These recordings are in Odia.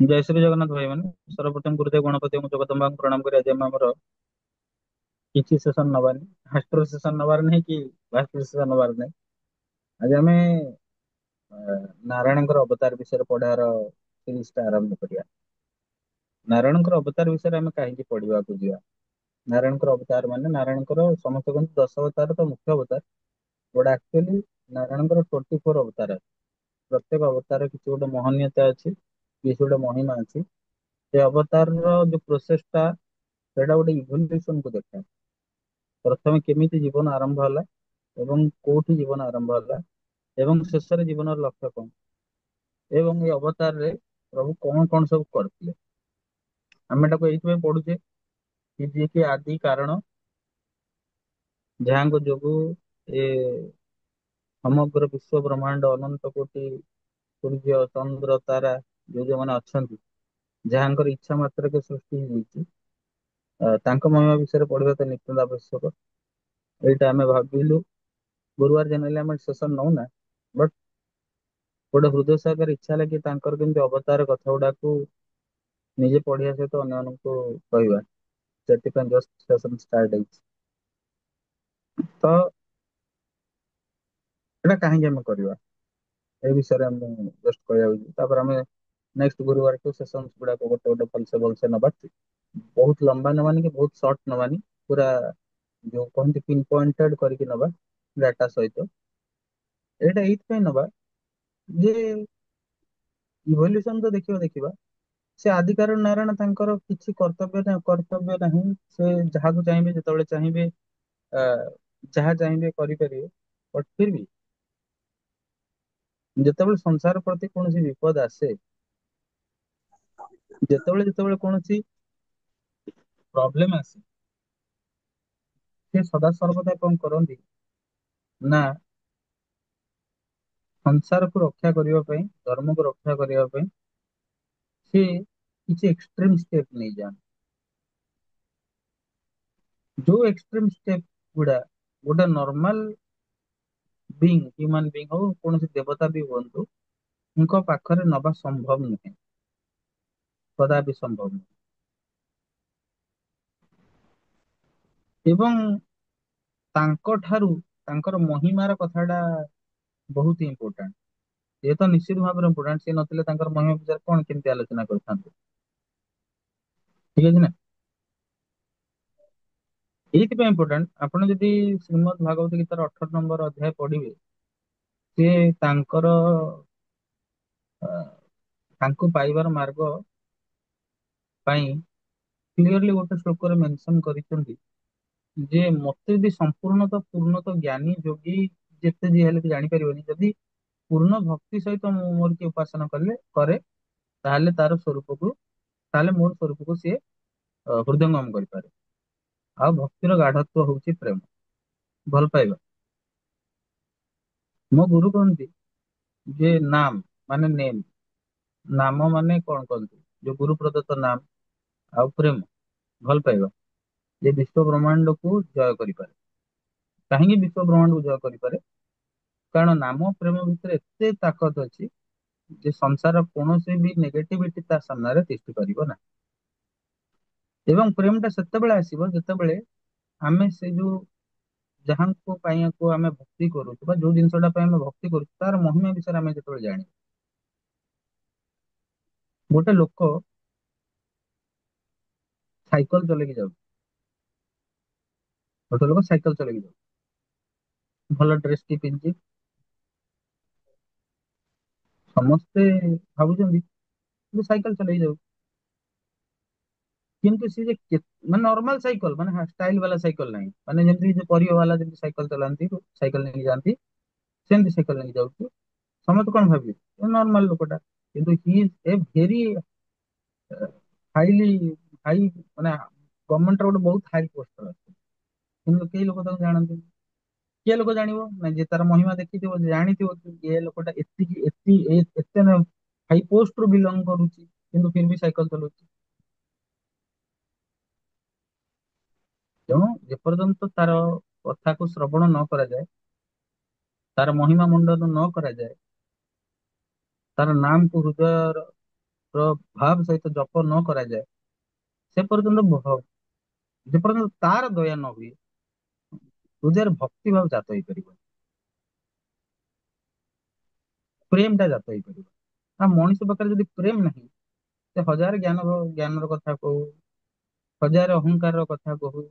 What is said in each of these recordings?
ଜୟ ଶ୍ରୀ ଜଗନ୍ନାଥ ଭାଇ ମାନେ ସର୍ବପ୍ରଥମ ଗୁରୁଦେବ ଗଣପତି ଏବଂ ଜଗଦମ୍ବାଙ୍କୁ ପ୍ରଣାମ କରି ଆଜି ଆମେ ଆମର କିଛି ସେସନ ନବାନି ଫାଷ୍ଟର ସେସନ ନବାର ନାହିଁ କି ଲାଷ୍ଟ ସେସନ ନବାର ନାହିଁ। ଆଜି ଆମେ ନାରାୟଣଙ୍କର ଅବତାର ବିଷୟରେ ପଢାର ସିରିଜ ଟା ଆରମ୍ଭ କରିବା। ନାରାୟଣଙ୍କର ଅବତାର ବିଷୟରେ ଆମେ କାହିଁକି ପଢିବାକୁ ଯିବା? ନାରାୟଣଙ୍କର ଅବତାର ମାନେ ନାରାୟଣଙ୍କର ସମସ୍ତ କୁହନ୍ତି ଦଶ ଅବତାର ତ ମୁଖ୍ୟ ଅବତାର, ବଟ ଆକ୍ଚୁଆଲି ନାରାୟଣଙ୍କର 24 ଅବତାର ଅଛି। ପ୍ରତ୍ୟେକ ଅବତାର କିଛି ଗୋଟେ ମହନୀୟତା ଅଛି, କିଛି ଗୋଟେ ମହିମା ଅଛି। ସେ ଅବତାରର ଯୋଉ ପ୍ରୋସେସ ଟା ସେଇଟା ଗୋଟେ ଇଭଲ୍ୟୁସନ କୁ ଦେଖାଏ। ପ୍ରଥମେ କେମିତି ଜୀବନ ଆରମ୍ଭ ହେଲା ଏବଂ କୋଉଠି ଜୀବନ ଆରମ୍ଭ ହେଲା ଏବଂ ଶେଷରେ ଜୀବନର ଲକ୍ଷ୍ୟ କଣ ଏବଂ ଏ ଅବତାରରେ ପ୍ରଭୁ କଣ କଣ ସବୁ କରିଥିଲେ। ଆମେ ତାକୁ ଏଇଥିପାଇଁ ପଢୁଛେ କି ଯିଏକି ଆଦି କାରଣ, ଯାହାଙ୍କ ଯୋଗୁ ଏ ସମଗ୍ର ବିଶ୍ଵ ବ୍ରହ୍ମାଣ୍ଡ ଅନନ୍ତ କୋଟି ସୂର୍ଯ୍ୟ ଚନ୍ଦ୍ର ତାରା ଯୋଉମାନେ ଅଛନ୍ତି, ଯାହାଙ୍କର ଇଚ୍ଛା ମାତ୍ରକେ ସୃଷ୍ଟି ହେଇଯାଇଛି, ତାଙ୍କ ମହିମା ବିଷୟରେ ପଢିବା ତ ନିଶ୍ଚିନ୍ତ ଆବଶ୍ୟକ। ଏଇଟା ଆମେ ଭାବିଲୁ। ଗୁରୁବାର ଜେନେରାଲି ଆମେ ସେସନ ନଉନା, ବଟ ଗୋଟେ ହୃଦୟ ସହକାରେ ଇଚ୍ଛା ହେଲା କି ତାଙ୍କର କେମିତି ଅବତାର କଥା ଗୁଡାକୁ ନିଜେ ପଢିବା ସହିତ ଅନ୍ୟମାନଙ୍କୁ କହିବା, ସେଥିପାଇଁ ଜଷ୍ଟ ସେସନ ଷ୍ଟାର୍ଟ ହେଇଛି। ତ ଏଇଟା କାହିଁକି ଆମେ କରିବା, ଏ ବିଷୟରେ ଆମେ ଜଷ୍ଟ କହିବାକୁ, ତାପରେ ଆମେ ନେକ୍ସଟ ଗୁରୁବାରଠୁ ସେସନ ଗୁଡାକ ଗୋଟେ ଗୋଟେ ଭଲସେ ଭଲସେ ନବା। ବହୁତ ଲମ୍ବା ନବାନି କି ବହୁତ ସର୍ଟ ନବାନି, ପୁରା ଯୋଉ କହନ୍ତି ପିନ୍ ପଏଣ୍ଟେଡ କରିକି ନବା ଡାଟା ସହିତ। ଏଇଟା ଏଇଥିପାଇଁ ନବା ଯେ ଇଭଲ୍ୟୁସନ ତ ଦେଖିବା ଦେଖିବା, ସେ ଆଦିକାରଣ ନାରାୟଣ ତାଙ୍କର କିଛି କର୍ତ୍ତବ୍ୟ ନାହିଁ। ସେ ଯାହାକୁ ଚାହିଁବେ ଯେତେବେଳେ ଚାହିଁବେ ଆ, ଯାହା ଚାହିଁବେ କରିପାରିବେ। ବଟ ଫିର ବି ଯେତେବେଳେ ସଂସାର ପ୍ରତି କୌଣସି ବିପଦ ଆସେ, ଯେତେବେଳେ ଯେତେବେଳେ କୌଣସି ପ୍ରୋବ୍ଲେମ ଆସେ, ସେ ସଦା ସର୍ବଦା କଣ କରନ୍ତି ନା ସଂସାରକୁ ରକ୍ଷା କରିବା ପାଇଁ, ଧର୍ମକୁ ରକ୍ଷା କରିବା ପାଇଁ ସେ କିଛି ଏକ୍ସଟ୍ରିମ ଷ୍ଟେପ ନେଇଯାଆନ୍ତି। ଯୋଉ ଏକ୍ସଟ୍ରିମ ଷ୍ଟେପ ଗୁଡା ଗୋଟେ ନର୍ମାଲ ବିଙ୍ଗ, ହ୍ୟୁମାନ ବିଙ୍ଗ ହଉ କୌଣସି ଦେବତା ବି ହୁଅନ୍ତୁ, ଙ୍କ ପାଖରେ ନବା ସମ୍ଭବ ନୁହେଁ, କଦାପି ସମ୍ଭବ ନୁହେଁ। ଏବଂ ତାଙ୍କ ଠାରୁ ତାଙ୍କର ମହିମାର କଥାଟା ବହୁତ ଇମ୍ପୋର୍ଟାଣ୍ଟ। ଏ ତ ନିଶ୍ଚିତ ଭାବରେ ଇମ୍ପୋର୍ଟାଣ୍ଟ, ସେ ନଥିଲେ ତାଙ୍କର ମହିମା ବିଷୟରେ କଣ କେମିତି ଆଲୋଚନା କରିଥାନ୍ତେ। ଠିକ ଅଛି ନା? ଏଇଥିପାଇଁ ଇମ୍ପୋର୍ଟାଣ୍ଟ, ଆପଣ ଯଦି ଶ୍ରୀମଦ ଭାଗବତ ଗୀତାର 18 ନମ୍ବର ଅଧ୍ୟାୟ ପଢିବେ, ସିଏ ତାଙ୍କର ଅ, ତାଙ୍କୁ ପାଇବାର ମାର୍ଗ ପାଇଁ କ୍ଲିୟରଲି ଗୋଟେ ଶ୍ଲୋକରେ ମେନସନ କରିଛନ୍ତି ଯେ ମତେ ଯଦି ପୂର୍ଣ୍ଣତ ଜ୍ଞାନୀ ଯୋଗୀ ଯେତେ ଯିଏ ହେଲେ ବି ଜାଣିପାରିବନି, ଯଦି ପୂର୍ଣ୍ଣ ଭକ୍ତି ସହିତ ମୁଁ ମୋର କିଏ ଉପାସନା କରେ, ତାହେଲେ ତାର ସ୍ୱରୂପକୁ, ତାହେଲେ ମୋର ସ୍ୱରୂପକୁ ସିଏ ହୃଦୟଙ୍ଗମ କରିପାରେ। ଆଉ ଭକ୍ତିର ଗାଢତ୍ୱ ହଉଛି ପ୍ରେମ, ଭଲ ପାଇବା। ମୋ ଗୁରୁ କହନ୍ତି ଯେ ନାମ ମାନେ ନେମ, ନାମ ମାନେ କଣ କହନ୍ତି, ଯୋଉ ଗୁରୁ ପ୍ରଦତ୍ତ ନାମ ଆଉ ପ୍ରେମ, ଭଲ ପାଇବା, ଯେ ବିଶ୍ଵ ବ୍ରହ୍ମାଣ୍ଡକୁ ଜୟ କରିପାରେ। କାହିଁକି ବିଶ୍ଵ ବ୍ରହ୍ମାଣ୍ଡକୁ ଜୟ କରିପାରେ? କାରଣ ନାମ ପ୍ରେମ ଭିତରେ ଏତେ ତାକତ ଅଛି ଯେ ସଂସାର କୌଣସି ବି ନେଗେଟିଭିଟି ତା ସାମ୍ନାରେ ତିଷ୍ଠି ପାରିବ ନାହିଁ। ଏବଂ ପ୍ରେମ ଟା ସେତେବେଳେ ଆସିବ ଯେତେବେଳେ ଆମେ ସେ ଯୋଉ ଯାହାଙ୍କ ପାଇଁକୁ ଆମେ ଭକ୍ତି କରୁଛୁ ବା ଯୋଉ ଜିନିଷଟା ପାଇଁ ଆମେ ଭକ୍ତି କରୁଛୁ ତାର ମହିମା ବିଷୟରେ ଆମେ ଯେତେବେଳେ ଜାଣିବୁ। ଗୋଟେ ଲୋକ ସାଇକେଲ ଚଲେଇକି ଯାଉଛି, ଗୋଟେ ଲୋକ ସାଇକେଲ ଚଲେଇକି ଯାଉଛି, ଭଲ ଡ୍ରେସ ଟି ପିନ୍ଧିଛି, ସମସ୍ତେ ଭାବୁଛନ୍ତି ଯେ ସାଇକେଲ ଚଲେଇ ଯାଉଛି। କିନ୍ତୁ ସେ ଯେ ମାନେ ନର୍ମାଲ ସାଇକେଲ, ମାନେ ଷ୍ଟାଇଲ ବାଲା ସାଇକେଲ ନାହିଁ, ମାନେ ଯେମିତି ଯୋଉ ପରିବା ବାଲା ଯେମିତି ସାଇକେଲ ଚଲାନ୍ତି, ସାଇକେଲ ନେଇକି ଯାଆନ୍ତି, ସେମିତି ସାଇକେଲ ନେଇକି ଯାଉଛି। ସମସ୍ତେ କଣ ଭାବିବେ ନର୍ମାଲ ଲୋକଟା, କିନ୍ତୁ he is a very highly high, ମାନେ ଗଭର୍ଣମେଣ୍ଟର ଗୋଟେ ବହୁତ ହାଇ ପୋଷ୍ଟ ଅଛି, କିନ୍ତୁ କେହି ଲୋକ ତାକୁ ଜାଣନ୍ତି। କିଏ ଲୋକ ଜାଣିବ ନା ଯେ ତାର ମହିମା ଦେଖିଥିବ, ଯେ ଜାଣିଥିବ କି ଏ ଲୋକଟା ଏତେ ହାଇ ପୋଷ୍ଟ ରୁ ବିଲଙ୍ଗ କରୁଛି, କିନ୍ତୁ ଫିର ବି ସାଇକେଲ ଚଲାଉଛି। ତେଣୁ ଯେପର୍ଯ୍ୟନ୍ତ ତାର କଥାକୁ ଶ୍ରବଣ ନ କରାଯାଏ, ତାର ମହିମା ମଣ୍ଡନ ନ କରାଯାଏ, ତାର ନାମକୁ ହୃଦୟର ଭାବ ସହିତ ଜପ ନ କରାଯାଏ ସେ ପର୍ଯ୍ୟନ୍ତ ଯେ ପର୍ଯ୍ୟନ୍ତ ତାର ଦୟା ନ ହୁଏ ହୃଦୟରେ ଭକ୍ତି ଭାବ ଜାତ ହେଇପାରିବ, ପ୍ରେମ ଟା ଜାତ ହେଇପାରିବ। ଆଉ ମଣିଷ ପାଖରେ ଯଦି ପ୍ରେମ ନାହିଁ ସେ ହଜାର ଜ୍ଞାନର କଥା କହୁ, ହଜାର ଅହଙ୍କାରର କଥା କହୁ,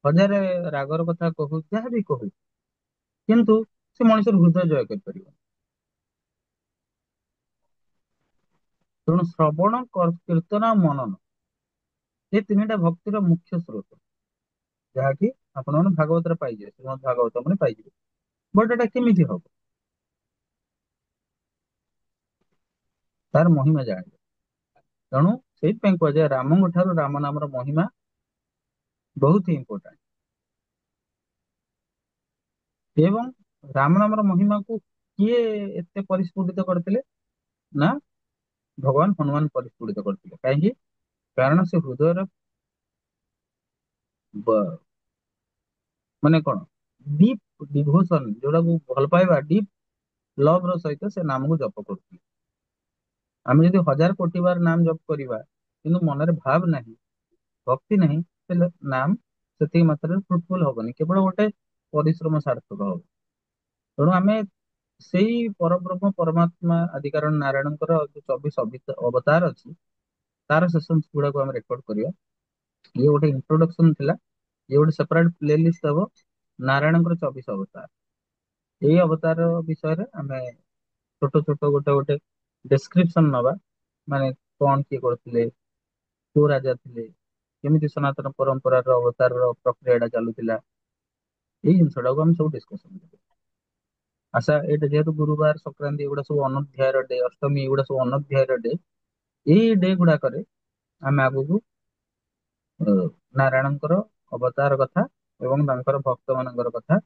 ହଜାରେ ରାଗର କଥା କହୁ, ଯାହା ବି କହୁ, କିନ୍ତୁ ସେ ମଣିଷର ହୃଦୟ ଜୟ କରିପାରିବ। ତେଣୁ ଶ୍ରବଣ କୀର୍ତ୍ତନ ଆଉ ମନନ ଏ ତିନିଟା ଭକ୍ତିର ମୁଖ୍ୟ ସ୍ରୋତ, ଯାହାକି ଆପଣମାନେ ଭାଗବତରେ ପାଇଯିବେ, ଶ୍ରୀମଦ ଭାଗବତ ମାନେ ପାଇଯିବେ। ବଟ ଏଟା କେମିତି ହବ? ତାର ମହିମା ଜାଣିବେ। ତେଣୁ ସେଇଥିପାଇଁ କୁହାଯାଏ ରାମଙ୍କ ଠାରୁ ରାମ ନାମର ମହିମା ବହୁତ ହି ଇମ୍ପୋର୍ଟାଣ୍ଟ। ଏବଂ ରାମ ନାମର ମହିମାକୁ କିଏ ଏତେ ପରିସ୍ଫୁଟିତ କରିଥିଲେ ନା ଭଗବାନ ହନୁମାନ ପରିସ୍ଫୁଟିତ କରିଥିଲେ। କାହିଁକି? କାରଣ ସେ ହୃଦୟର ବ- ମାନେ କଣ ଡିପ୍ ଡିଭୋସନ, ଯୋଉଟାକୁ ଭଲ ପାଇବା, ଡିପ୍ ଲଭ ର ସହିତ ସେ ନାମକୁ ଜପ କରୁଥିଲେ। ଆମେ ଯଦି ହଜାର କୋଟି ବାର ନାମ ଜପ କରିବା କିନ୍ତୁ ମନରେ ଭାବ ନାହିଁ, ଭକ୍ତି ନାହିଁ, ତାହେଲେ ନାମ ସେତିକି ମାତ୍ରାରେ ଫ୍ରୁଟଫୁଲ ହବନି, କେବଳ ଗୋଟେ ପରିଶ୍ରମ ସାର୍ଥକ ହବ। ତେଣୁ ଆମେ ସେଇ ପରବ୍ରହ୍ମ ପରମାତ୍ମା ଆଦିକାରଣ ନାରାୟଣଙ୍କର ଯୋଉ 24 ଅବତାର ଅଛି ତାର ସେସନ୍ସ ଗୁଡାକୁ ଆମେ ରେକର୍ଡ କରିବା। ଇଏ ଗୋଟେ ଇଣ୍ଟ୍ରୋଡକ୍ସନ ଥିଲା, ଇଏ ଗୋଟେ ସେପାରେଟ ପ୍ଲେ ଲିଷ୍ଟ ହବ ନାରାୟଣଙ୍କର 24 ଅବତାର। ଏଇ ଅବତାର ବିଷୟରେ ଆମେ ଛୋଟ ଛୋଟ ଗୋଟେ ଗୋଟେ ଡେସ୍କ୍ରିପସନ ନବା, ମାନେ କଣ କିଏ କରୁଥିଲେ, କୋଉ ରାଜା ଥିଲେ, କେମିତି ସନାତନ ପରମ୍ପରାର ଅବତାରର ପ୍ରକ୍ରିୟା ଟା ଚାଲୁଥିଲା, ଏଇ ଜିନିଷଟାକୁ ଆମେ ସବୁ ଡିସ୍କସନ କରିବା। ଆଚ୍ଛା, ଏଇଟା ଯେହେତୁ ଗୁରୁବାର, ସଂକ୍ରାନ୍ତି, ଏଗୁଡା ସବୁ ଅନଧ୍ୟାୟର ଡେ, ଅଷ୍ଟମୀ ଏଗୁଡା ସବୁ ଅନଧ୍ୟାୟର ଡେ, ଏଇ ଡେ ଗୁଡାକରେ ଆମେ ଆଗକୁ ଅ, ନାରାୟଣଙ୍କର ଅବତାର କଥା ଏବଂ ତାଙ୍କର ଭକ୍ତ ମାନଙ୍କର କଥା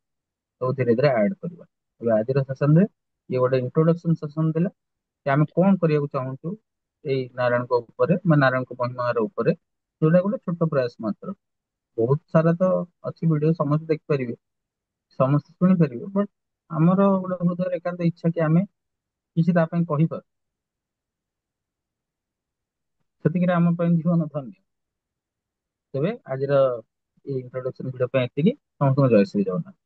ସବୁ ଧୀରେ ଧୀରେ ଆଡ କରିବା। ଏବେ ଆଜିର ସେସନରେ ଇଏ ଗୋଟେ ଇଣ୍ଟ୍ରୋଡକ୍ସନ ସେସନ ଥିଲା କି ଆମେ କଣ କରିବାକୁ ଚାହୁଁଛୁ ଏଇ ନାରାୟଣଙ୍କ ଉପରେ ବା ନାରାୟଣଙ୍କ ମହିମାର ଉପରେ, ଯୋଉଟା ଗୋଟେ ଛୋଟ ପ୍ରୟାସ ମାତ୍ର। ବହୁତ ସାରା ତ ଅଛି ଭିଡିଓ, ସମସ୍ତେ ଦେଖିପାରିବେ, ସମସ୍ତେ ଶୁଣିପାରିବେ, ବଟ ଆମର ଗୋଟେ ହୃଦୟର ଏକାନ୍ତ ଇଚ୍ଛା କି ଆମେ କିଛି ତା ପାଇଁ କହିପାରୁ, ସେତିକିରେ ଆମ ପାଇଁ ଜୀବନ ଧନ୍ୟ। ତେବେ ଆଜିର ଏଇ ଇଣ୍ଟ୍ରୋଡକ୍ସନ ଭିଡିଓ ପାଇଁ ଏତିକି। ସମସ୍ତଙ୍କୁ ଜୟ ଶ୍ରୀ ଜଗନ୍ନାଥ।